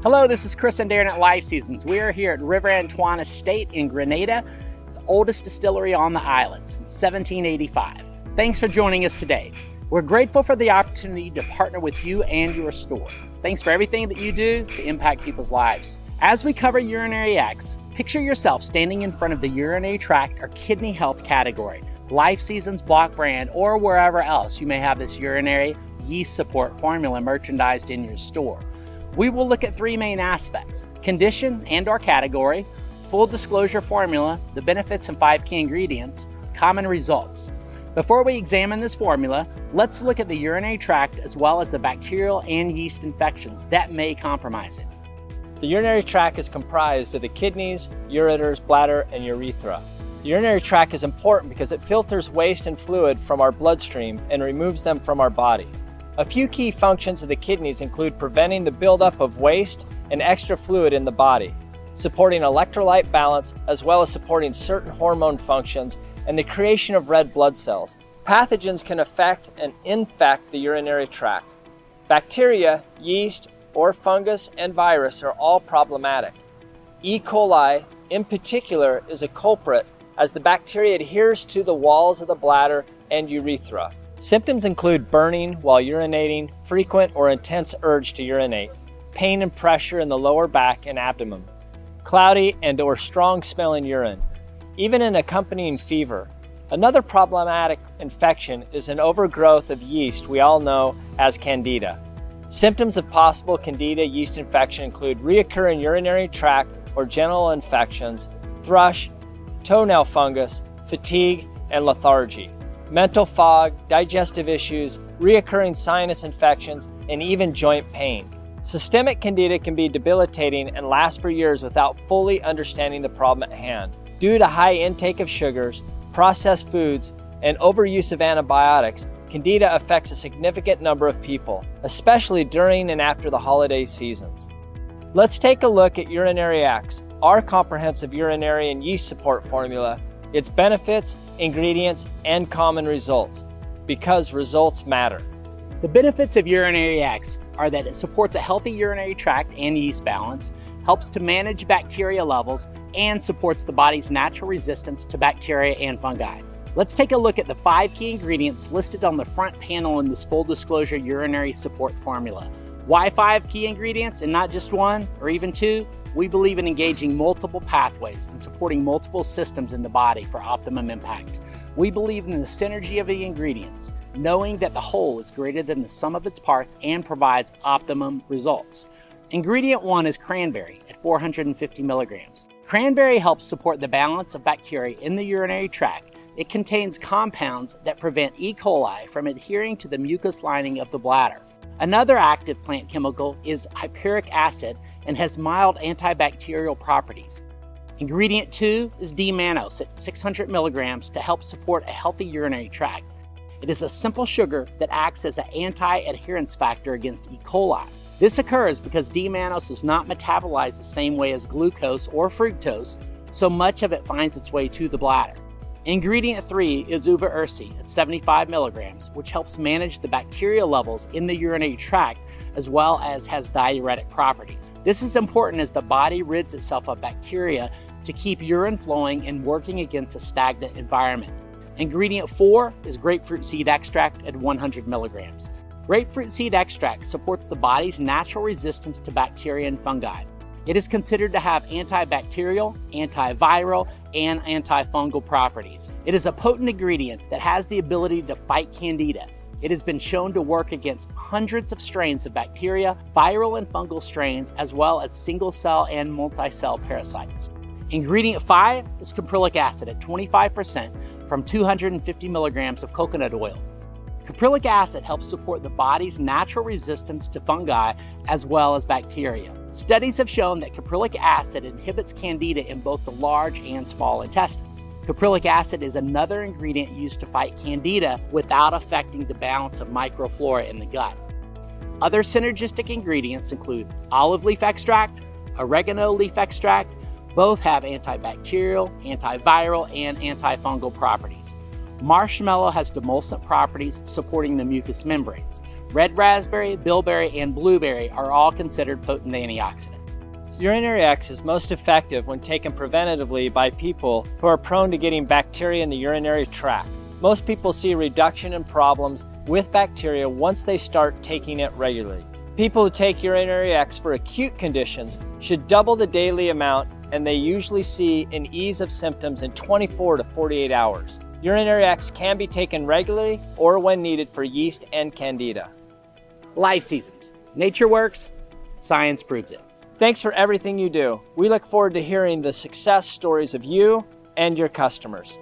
Hello, this is Chris and Darren at Life Seasons. We are here at River Antoine Estate in Grenada, the oldest distillery on the island since 1785. Thanks for joining us today. We're grateful for the opportunity to partner with you and your store. Thanks for everything that you do to impact people's lives. As we cover Urinary X, picture yourself standing in front of the urinary tract or kidney health category, Life Seasons block brand, or wherever else you may have this urinary yeast support formula merchandised in your store. We will look at three main aspects: condition and/or category, full disclosure formula, the benefits and 5 key ingredients, common results. Before we examine this formula, let's look at the urinary tract as well as the bacterial and yeast infections that may compromise it. The urinary tract is comprised of the kidneys, ureters, bladder, and urethra. The urinary tract is important because it filters waste and fluid from our bloodstream and removes them from our body. A few key functions of the kidneys include preventing the buildup of waste and extra fluid in the body, supporting electrolyte balance, as well as supporting certain hormone functions and the creation of red blood cells. Pathogens can affect and infect the urinary tract. Bacteria, yeast, or fungus and virus are all problematic. E. coli, in particular, is a culprit as the bacteria adheres to the walls of the bladder and urethra. Symptoms include burning while urinating, frequent or intense urge to urinate, pain and pressure in the lower back and abdomen, cloudy and/or strong smelling urine, even an accompanying fever. Another problematic infection is an overgrowth of yeast we all know as Candida. Symptoms of possible Candida yeast infection include recurring urinary tract or genital infections, thrush, toenail fungus, fatigue, and lethargy, mental fog, digestive issues, recurring sinus infections, and even joint pain. Systemic Candida can be debilitating and last for years without fully understanding the problem at hand. Due to high intake of sugars, processed foods, and overuse of antibiotics, Candida affects a significant number of people, especially during and after the holiday seasons. Let's take a look at Urinary X, our comprehensive urinary and yeast support formula, its benefits, ingredients, and common results, because results matter. The benefits of Urinary X are that it supports a healthy urinary tract and yeast balance, helps to manage bacteria levels, and supports the body's natural resistance to bacteria and fungi. Let's take a look at the 5 key ingredients listed on the front panel in this full disclosure urinary support formula. Why 5 key ingredients and not just 1 or even 2? We believe in engaging multiple pathways and supporting multiple systems in the body for optimum impact. We believe in the synergy of the ingredients, knowing that the whole is greater than the sum of its parts and provides optimum results. Ingredient 1 is cranberry at 450 milligrams. Cranberry helps support the balance of bacteria in the urinary tract. It contains compounds that prevent E. coli from adhering to the mucous lining of the bladder. Another active plant chemical is hyperic acid and has mild antibacterial properties. Ingredient 2 is D-mannose at 600 milligrams to help support a healthy urinary tract. It is a simple sugar that acts as an anti-adherence factor against E. coli. This occurs because D-mannose does not metabolize the same way as glucose or fructose, so much of it finds its way to the bladder. Ingredient 3 is uva ursi at 75 milligrams, which helps manage the bacterial levels in the urinary tract as well as has diuretic properties. This is important as the body rids itself of bacteria to keep urine flowing and working against a stagnant environment. Ingredient 4 is grapefruit seed extract at 100 milligrams. Grapefruit seed extract supports the body's natural resistance to bacteria and fungi. It is considered to have antibacterial, antiviral, and antifungal properties. It is a potent ingredient that has the ability to fight Candida. It has been shown to work against hundreds of strains of bacteria, viral and fungal strains, as well as single-cell and multi-cell parasites. Ingredient 5 is caprylic acid at 25% from 250 milligrams of coconut oil. Caprylic acid helps support the body's natural resistance to fungi as well as bacteria. Studies have shown that caprylic acid inhibits Candida in both the large and small intestines. Caprylic acid is another ingredient used to fight Candida without affecting the balance of microflora in the gut. Other synergistic ingredients include olive leaf extract, oregano leaf extract. Both have antibacterial, antiviral, and antifungal properties. Marshmallow has demulcent properties supporting the mucous membranes. Red raspberry, bilberry, and blueberry are all considered potent antioxidants. Urinary X is most effective when taken preventatively by people who are prone to getting bacteria in the urinary tract. Most people see a reduction in problems with bacteria once they start taking it regularly. People who take Urinary X for acute conditions should double the daily amount, and they usually see an ease of symptoms in 24 to 48 hours. Urinary X can be taken regularly or when needed for yeast and candida. Life seasons. Nature works, science proves it. Thanks for everything you do. We look forward to hearing the success stories of you and your customers.